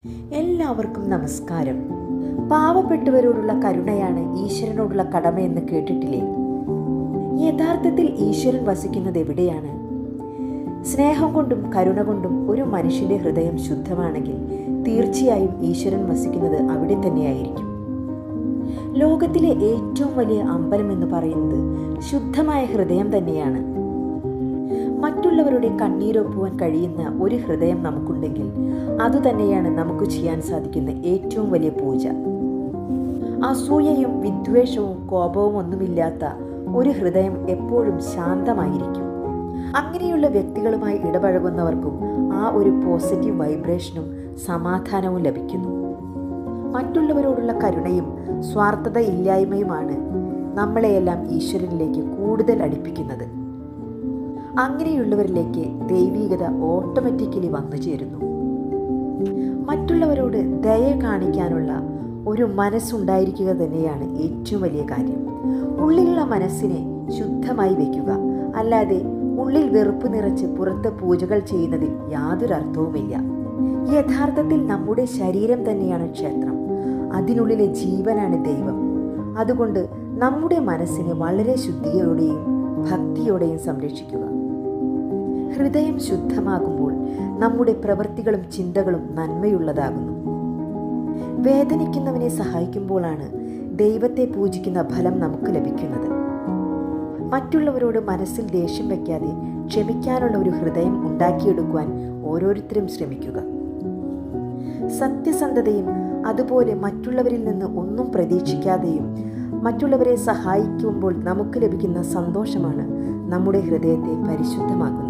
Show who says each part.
Speaker 1: എല്ലാവർക്കും നമസ്കാരം. പാവപ്പെട്ടവരോടുള്ള കരുണയാണ് ഈശ്വരനോടുള്ള കടമയെന്ന് കേട്ടിട്ടില്ലേ? യഥാർത്ഥത്തിൽ ഈശ്വരൻ വസിക്കുന്നത് എവിടെയാണ്? സ്നേഹം കൊണ്ടും കരുണ കൊണ്ടും ഒരു മനുഷ്യന്റെ ഹൃദയം ശുദ്ധമാണെങ്കിൽ തീർച്ചയായും ഈശ്വരൻ വസിക്കുന്നത് അവിടെ തന്നെയായിരിക്കും. ലോകത്തിലെ ഏറ്റവും വലിയ അമ്പലം എന്ന് പറയുന്നത് ശുദ്ധമായ ഹൃദയം തന്നെയാണ്. മറ്റുള്ളവരുടെ കണ്ണീരൊപ്പുവാൻ കഴിയുന്ന ഒരു ഹൃദയം നമുക്കുണ്ടെങ്കിൽ അതുതന്നെയാണ് നമുക്ക് ചെയ്യാൻ സാധിക്കുന്ന ഏറ്റവും വലിയ പൂജ. അസൂയയും വിദ്വേഷവും കോപവും ഒന്നുമില്ലാത്ത ഒരു ഹൃദയം എപ്പോഴും ശാന്തമായിരിക്കും. അങ്ങനെയുള്ള വ്യക്തികളുമായി ഇടപഴകുന്നവർക്കും ആ ഒരു പോസിറ്റീവ് വൈബ്രേഷനും സമാധാനവും ലഭിക്കുന്നു. മറ്റുള്ളവരോടുള്ള കരുണയും സ്വാർത്ഥത ഇല്ലായ്മയുമാണ് നമ്മളെയെല്ലാം ഈശ്വരനിലേക്ക് കൂടുതൽ അടുപ്പിക്കുന്നത്. അങ്ങനെയുള്ളവരിലേക്ക് ദൈവീകത ഓട്ടോമാറ്റിക്കലി വന്നു ചേരുന്നു. മറ്റുള്ളവരോട് ദയ കാണിക്കാനുള്ള ഒരു മനസ്സുണ്ടായിരിക്കുക തന്നെയാണ് ഏറ്റവും വലിയ കാര്യം. ഉള്ളിലുള്ള മനസ്സിനെ ശുദ്ധമായി വയ്ക്കുക, അല്ലാതെ ഉള്ളിൽ വെറുപ്പ് നിറച്ച് പുറത്ത് പൂജകൾ ചെയ്യുന്നതിൽ യാതൊരു അർത്ഥവുമില്ല. യഥാർത്ഥത്തിൽ നമ്മുടെ ശരീരം തന്നെയാണ് ക്ഷേത്രം, അതിനുള്ളിലെ ജീവനാണ് ദൈവം. അതുകൊണ്ട് നമ്മുടെ മനസ്സിനെ വളരെ ശുദ്ധിയോടെയും ഭക്തിയോടെയും സംരക്ഷിക്കുക. ഹൃദയം ശുദ്ധമാകുമ്പോൾ നമ്മുടെ പ്രവൃത്തികളും ചിന്തകളും നന്മയുള്ളതാകുന്നു. വേദനിക്കുന്നവനെ സഹായിക്കുമ്പോഴാണ് ദൈവത്തെ പൂജിക്കുന്ന ഫലം നമുക്ക് ലഭിക്കുന്നത്. മറ്റുള്ളവരോട് മനസ്സിൽ ദേഷ്യം വയ്ക്കാതെ ക്ഷമിക്കാനുള്ള ഒരു ഹൃദയം ഉണ്ടാക്കിയെടുക്കുവാൻ ഓരോരുത്തരും ശ്രമിക്കുക. സത്യസന്ധതയും അതുപോലെ മറ്റുള്ളവരിൽ നിന്ന് ഒന്നും പ്രതീക്ഷിക്കാതെയും മറ്റുള്ളവരെ സഹായിക്കുമ്പോൾ നമുക്ക് ലഭിക്കുന്ന സന്തോഷമാണ് നമ്മുടെ ഹൃദയത്തെ പരിശുദ്ധമാക്കുന്നത്.